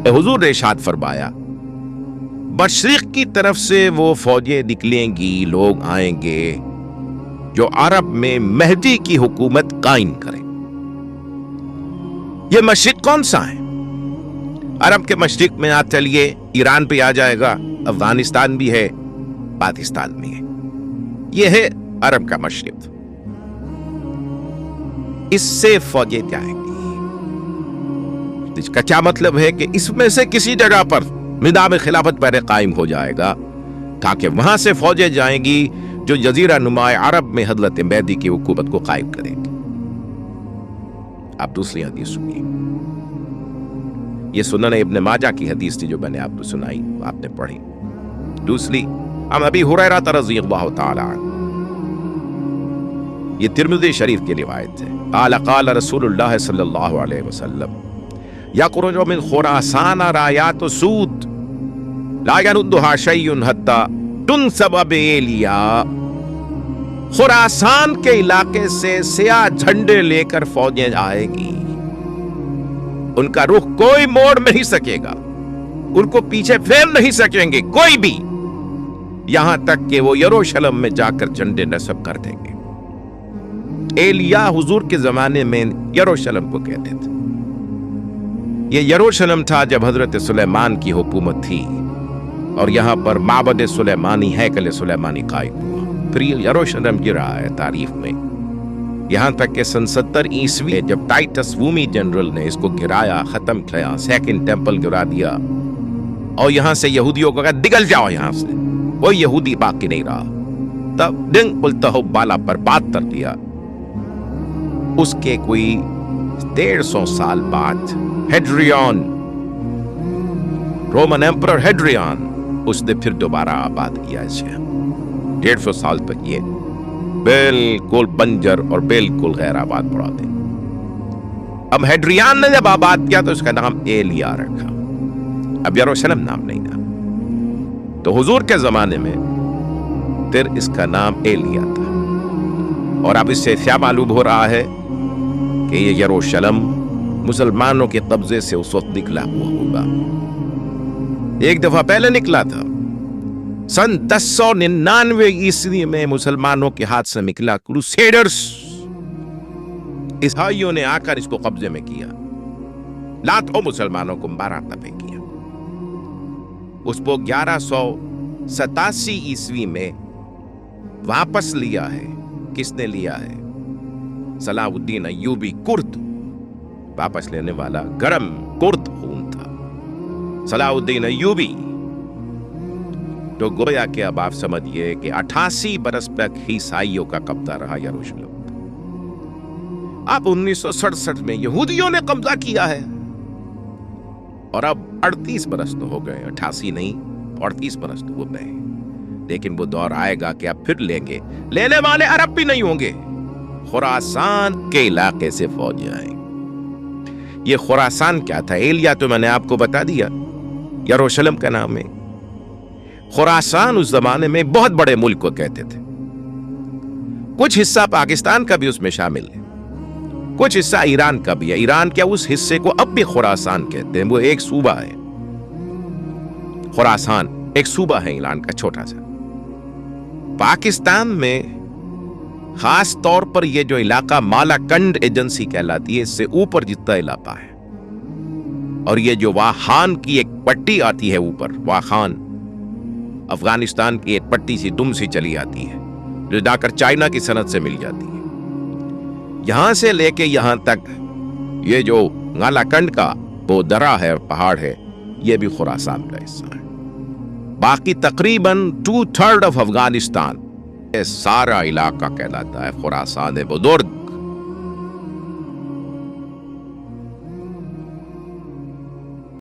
हुजूर ने इरशाद फरमाया, मशरिक की तरफ से वो फौजें निकलेंगी, लोग आएंगे जो अरब में मेहदी की हुकूमत कायम करें। ये मशरिक कौन सा है? अरब के मशरिक में आप चलिए, ईरान पे आ जाएगा, अफगानिस्तान भी है, पाकिस्तान भी है। ये है अरब का मशरिक। इससे फौजें जाएंगी। इसका क्या मतलब है कि इसमें से किसी जगह पर निज़ाम खिलाफत पहले कायम हो जाएगा, ताकि वहां से फौजें जाएंगी जो जजीरा नुमा अरब में हजरत मेहदी की हुकूमत को कायम करेंगे। आप दूसरी हदीस सुनिए। ये सुनन इब्न माजा की हदीस थी जो मैंने आपको सुनाई, आपने पढ़ी। दूसरी हम अबी हुरैरा रज़ियल्लाहु तआला अन्हु, ये तिर्मिज़ी शरीफ की रिवायत है। क़ाल क़ाल रसूलुल्लाह सल्लल्लाहु अलैहि वसल्लम यख़रुजु मिन खुरासान रायातु सूद ला यरुद्दुहा शय्युन हत्ता तुनसब बेलिया। खुरासान के इलाके से सियाह झंडे लेकर फौजें आएगी, उनका रुख कोई मोड़ नहीं सकेगा, उनको पीछे फेर नहीं सकेंगे कोई भी, यहां तक कि वो यरूशलेम में जाकर झंडे नस्ब कर देंगे। एलिया हुजूर के जमाने में यरूशलेम को कहते थे। ये यरूशलेम था जब हजरत सुलेमान की हुकूमत थी और यहां पर माबद सुलेमानी, हैकल सुलेमानी कायम हुआ। फिर ये यरूशलेम गिरा है तारीख में, यहां तक कि सन 70 ईस्वी जब टाइटस वूमी जनरल ने इसको गिराया, खत्म किया, सेकंड टेंपल गिरा दिया और यहां से यहूदियों को कहा निकल जाओ, यहां से कोई यहूदी बाकी नहीं रहा। तब दिन उल्टा बाला पर बात कर दिया। उसके कोई 150 साल बाद हेड्रियन, रोमन एम्परर हेड्रियन, उसने फिर दोबारा आबाद किया इसे। 150 साल तक ये बिल्कुल बंजर और बिल्कुल गैर आबाद पड़ा थे। अब हेड्रियन ने जब आबाद किया तो इसका नाम एलिया रखा, अब यरूशलेम नाम नहीं था। तो हुजूर के जमाने में फिर इसका नाम एलिया था। और अब इससे क्या मालूम हो रहा है कि ये यरूशलेम मुसलमानों के कब्जे से उस वक्त निकला हुआ होगा। एक दफा पहले निकला था, सन 1099 ईस्वी में मुसलमानों के हाथ से निकला। क्रूसेडर्स, ईसाइयों ने आकर इसको कब्जे में किया, लाखों मुसलमानों को मारा तबे किया। उसको 1187 ईस्वी में वापस लिया है। किसने लिया है? सलाहुद्दीन अय्यूबी कुर्द, वापस लेने वाला गरम कुर्द खून था सलाहुद्दीन अय्यूबी। तो गोया कि अब आप समझिए कि 88 बरस तक ईसाइयों का कब्जा रहा यरूशलेम। अब 1967 में यहूदियों ने कब्जा किया है और अब 38 बरस तो हो गए, 88 नहीं 38 बरस तो हो गए। लेकिन वो दौर आएगा कि अब फिर लेंगे, लेने वाले अरब भी नहीं होंगे, खुरासान के इलाके से फौजें आएंगी। ये खुरासान क्या था? एलिया तो मैंने आपको बता दिया, यरूशलेम का नाम है। खुरासान उस जमाने में बहुत बड़े मुल्क को कहते थे। कुछ हिस्सा पाकिस्तान का भी उसमें शामिल है, कुछ हिस्सा ईरान का भी है। ईरान क्या, उस हिस्से को अब भी खुरासान कहते हैं, वो एक सूबा है। खुरासान एक सूबा है ईरान का, छोटा सा। पाकिस्तान में खास तौर पर यह जो इलाका मालाकंड एजेंसी कहलाती है, इससे ऊपर जितना इलाका है, और ये जो वाखान की एक पट्टी आती है ऊपर, वाखान अफगानिस्तान की एक पट्टी सी दुम सी चली आती है जो जाकर चाइना की सनद से मिल जाती है। यहां से लेके यहां तक ये जो मालाकंड का वो दरा है, पहाड़ है, ये भी खुरासान का हिस्सा है। बाकी तकरीबन 2/3 ऑफ अफगानिस्तान सारा इलाका कहलाता है खुरासान बुजुर्ग।